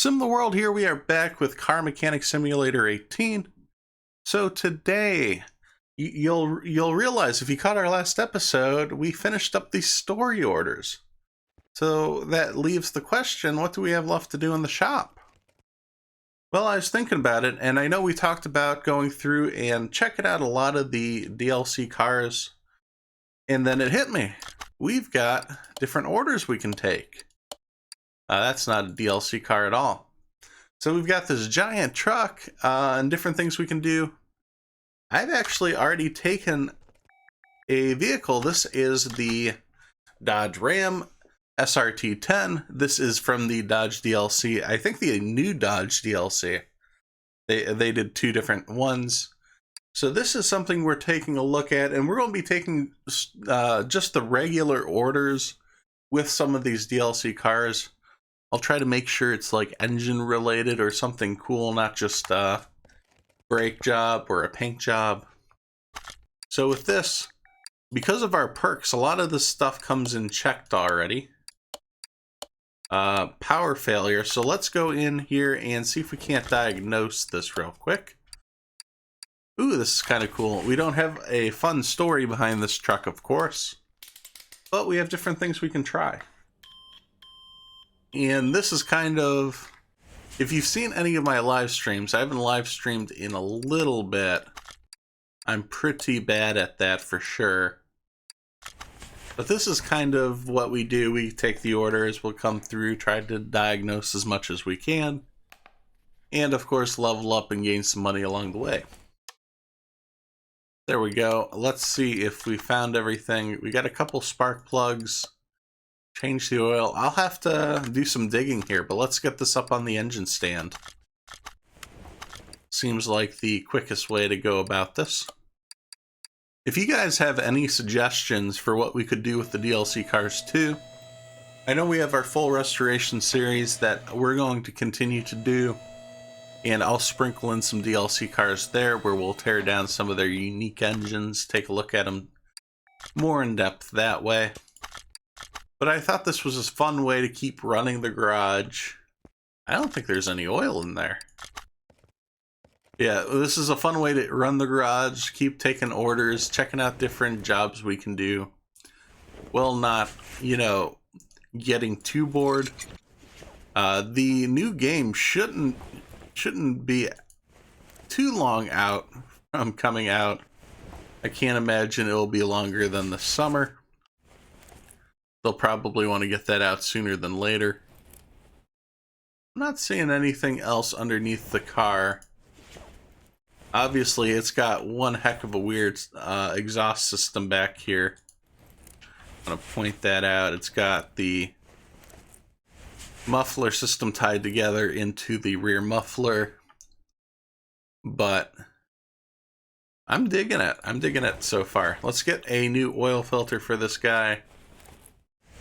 SimTheWorld here. We are back with Car Mechanic Simulator 18. So today, you'll realize if you caught our last episode, we finished up these story orders. So that leaves the question, what do we have left to do in the shop? Well, I was thinking about it, and I know we talked about going through and checking out a lot of the DLC cars, and then it hit me. We've got different orders we can take. That's not a DLC car at all. So we've got this giant truck and different things we can do. I've actually already taken a vehicle. This is the Dodge Ram SRT-10. This is from the Dodge DLC. I think the new Dodge DLC. They did two different ones. So this is something we're taking a look at, and we're going to be taking just the regular orders with some of these DLC cars. I'll try to make sure it's like engine related or something cool, not just a brake job or a paint job. So with this, because of our perks, a lot of this stuff comes in checked already. Power failure. So let's go in here and see if we can't diagnose this real quick. Ooh, this is kind of cool. We don't have a fun story behind this truck, of course, but we have different things we can try. And this is kind of, if you've seen any of my live streams, I haven't live streamed in a little bit. I'm pretty bad at that for sure. But this is kind of what we do. We take the orders, we'll come through, try to diagnose as much as we can, and of course level up and gain some money along the way. There we go. Let's see if we found everything. We got a couple spark plugs. Change the oil. I'll have to do some digging here, but let's get this up on the engine stand. Seems like the quickest way to go about this. If you guys have any suggestions for what we could do with the DLC cars too, I know we have our full restoration series that we're going to continue to do, and I'll sprinkle in some DLC cars there where we'll tear down some of their unique engines, take a look at them more in depth that way. But I thought this was a fun way to keep running the garage. I don't think there's any oil in there. Yeah, this is a fun way to run the garage, keep taking orders, checking out different jobs we can do. Well, not, you know, getting too bored. The new game shouldn't be too long out from coming out. I can't imagine it'll be longer than the summer. They'll probably want to get that out sooner than later. I'm not seeing anything else underneath the car. Obviously, it's got one heck of a weird exhaust system back here. I'm going to point that out. It's got the muffler system tied together into the rear muffler. But I'm digging it. I'm digging it so far. Let's get a new oil filter for this guy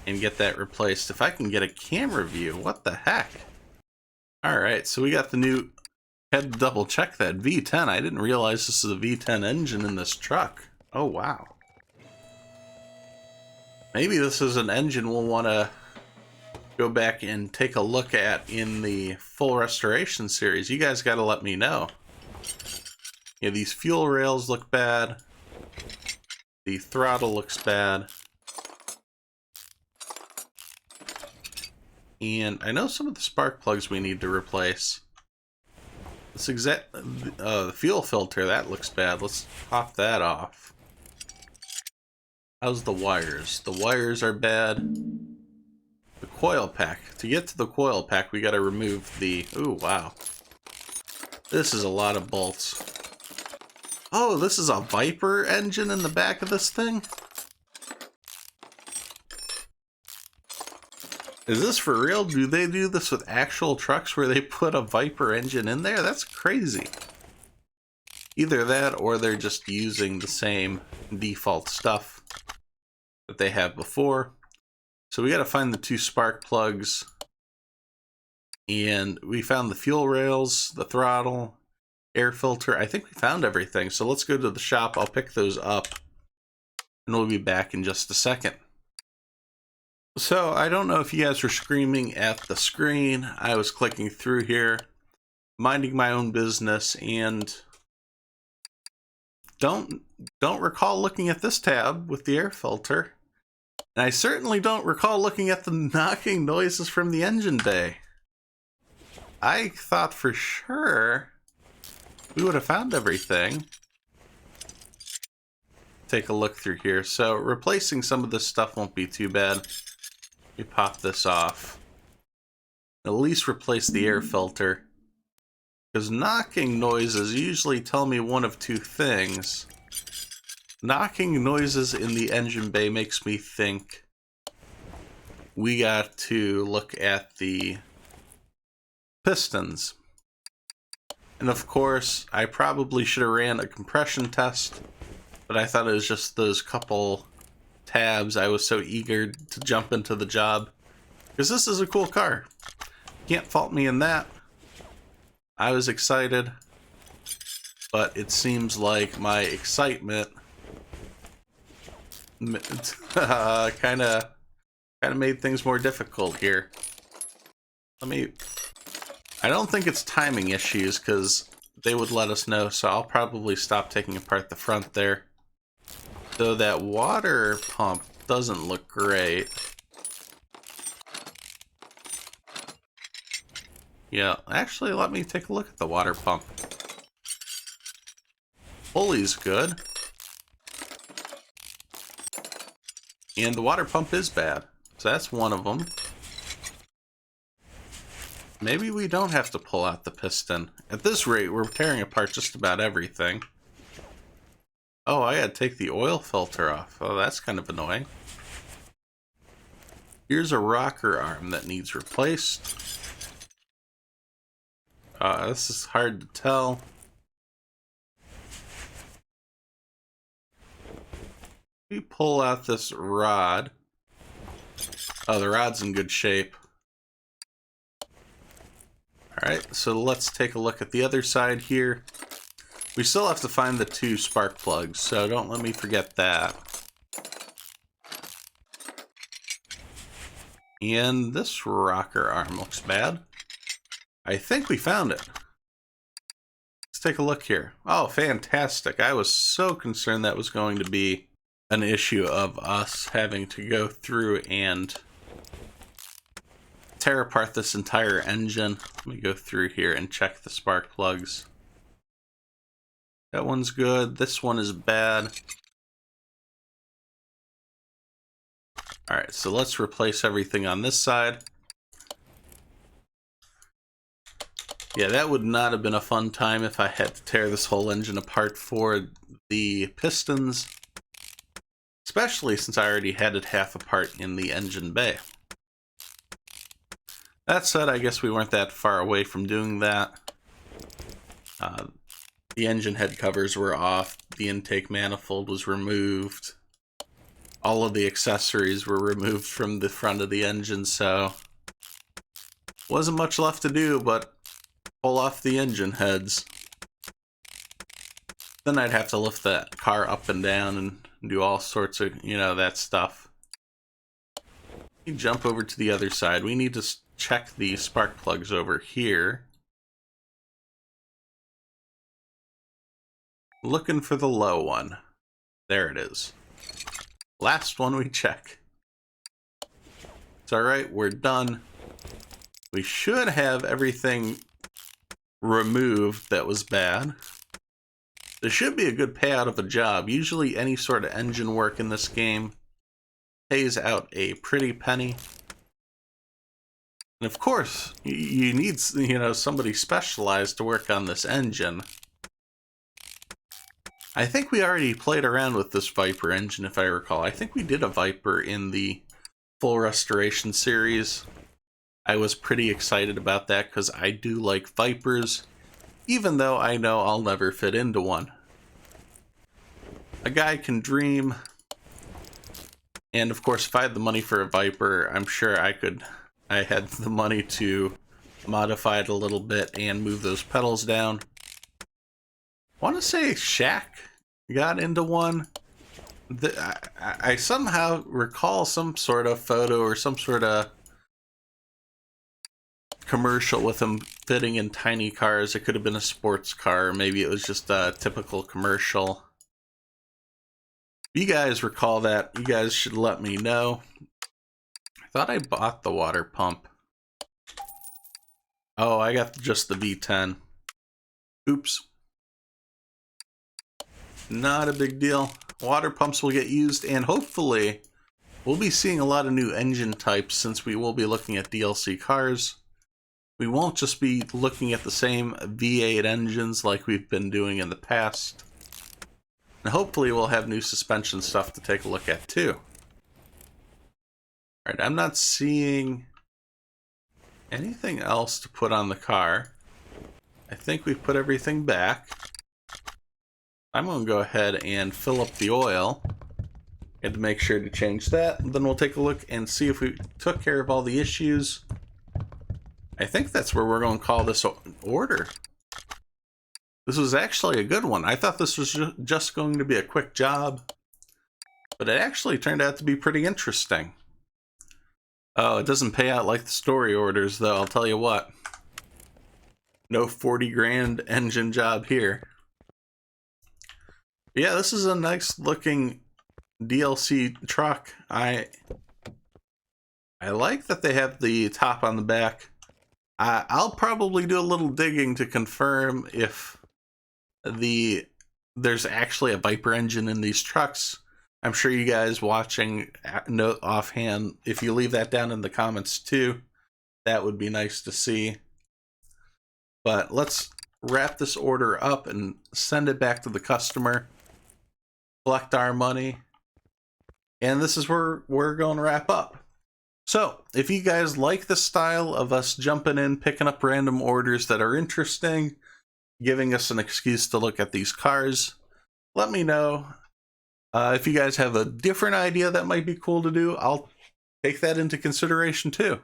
and get that replaced. If I can get a camera view, what the heck? Alright, so we got the new, had to double check that V10. I didn't realize this is a V10 engine in this truck. Oh wow. Maybe this is an engine we'll want to go back and take a look at in the full restoration series. You guys got to let me know. Yeah, these fuel rails look bad. The throttle looks bad. And I know some of the spark plugs we need to replace. This the fuel filter, that looks bad. Let's pop that off. How's the wires? The wires are bad. The coil pack. To get to the coil pack, we gotta remove the... Ooh, wow. This is a lot of bolts. Oh, this is a Viper engine in the back of this thing? Is this for real? Do they do this with actual trucks where they put a Viper engine in there? That's crazy. Either that or they're just using the same default stuff that they have before. So we got to find the two spark plugs. And we found the fuel rails, the throttle, air filter. I think we found everything. So let's go to the shop. I'll pick those up. And we'll be back in just a second. So I don't know if you guys were screaming at the screen. I was clicking through here, minding my own business, and don't recall looking at this tab with the air filter. And I certainly don't recall looking at the knocking noises from the engine bay. I thought for sure we would have found everything. Take a look through here. So replacing some of this stuff won't be too bad. We pop this off. At least replace the air filter. Because knocking noises usually tell me one of two things. Knocking noises in the engine bay makes me think we got to look at the pistons. And of course, I probably should have ran a compression test, but I thought it was just those couple tabs. I was so eager to jump into the job because this is a cool car. Can't fault me in that. I was excited, but it seems like my excitement kind of made things more difficult here. I don't think it's timing issues because they would let us know, so I'll probably stop taking apart the front there. Though that water pump doesn't look great. Yeah, actually, let me take a look at the water pump. Pulley's good. And the water pump is bad. So that's one of them. Maybe we don't have to pull out the piston. At this rate, we're tearing apart just about everything. Oh, I had to take the oil filter off. Oh, that's kind of annoying. Here's a rocker arm that needs replaced. This is hard to tell. We pull out this rod. Oh, the rod's in good shape. Alright, so let's take a look at the other side here. We still have to find the 2 spark plugs, so don't let me forget that. And this rocker arm looks bad. I think we found it. Let's take a look here. Oh, fantastic. I was so concerned that was going to be an issue of us having to go through and tear apart this entire engine. Let me go through here and check the spark plugs. That one's good. This one is bad. Alright, so let's replace everything on this side. Yeah, that would not have been a fun time if I had to tear this whole engine apart for the pistons. Especially since I already had it half apart in the engine bay. That said, I guess we weren't that far away from doing that. The engine head covers were off, the intake manifold was removed, all of the accessories were removed from the front of the engine, so wasn't much left to do but pull off the engine heads. Then I'd have to lift that car up and down and do all sorts of, that stuff. You jump over to the other side. We need to check the spark plugs over here. Looking for the low one. There it is. Last one we check. It's alright, we're done. We should have everything removed that was bad. This should be a good payout of a job. Usually any sort of engine work in this game pays out a pretty penny. And of course, you need, somebody specialized to work on this engine. I think we already played around with this Viper engine, if I recall. I think we did a Viper in the full restoration series. I was pretty excited about that because I do like Vipers, even though I know I'll never fit into one. A guy can dream. And of course, if I had the money for a Viper, I'm sure I had the money to modify it a little bit and move those pedals down. I want to say Shaq got into one. I somehow recall some sort of photo or some sort of commercial with him fitting in tiny cars. It could have been a sports car. Maybe it was just a typical commercial. If you guys recall that, you guys should let me know. I thought I bought the water pump. Oh, I got just the V10. Oops. Not a big deal. Water pumps will get used, and hopefully we'll be seeing a lot of new engine types since we will be looking at DLC cars. We won't just be looking at the same V8 engines like we've been doing in the past. And hopefully we'll have new suspension stuff to take a look at too. Alright, I'm not seeing anything else to put on the car. I think we've put everything back. I'm going to go ahead and fill up the oil. And to make sure to change that, and then we'll take a look and see if we took care of all the issues. I think that's where we're going to call this order. This was actually a good one. I thought this was just going to be a quick job, but it actually turned out to be pretty interesting. Oh, it doesn't pay out like the story orders, though, I'll tell you what. No 40 grand engine job here. But yeah, this is a nice looking DLC truck. I like that they have the top on the back. I'll probably do a little digging to confirm if there's actually a Viper engine in these trucks. I'm sure you guys watching know offhand, if you leave that down in the comments too, that would be nice to see. But let's wrap this order up and send it back to the customer, collect our money, and this is where we're going to wrap up. So, if you guys like the style of us jumping in, picking up random orders that are interesting, giving us an excuse to look at these cars, let me know. If you guys have a different idea that might be cool to do, I'll take that into consideration too.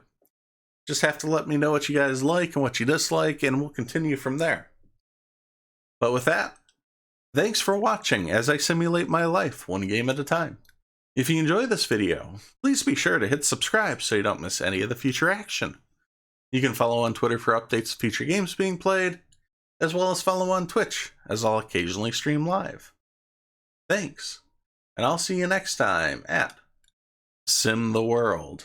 Just have to let me know what you guys like and what you dislike, and we'll continue from there. But with that, thanks for watching as I simulate my life one game at a time. If you enjoy this video, please be sure to hit subscribe so you don't miss any of the future action. You can follow on Twitter for updates of future games being played, as well as follow on Twitch, as I'll occasionally stream live. Thanks, and I'll see you next time at SimTheWorld.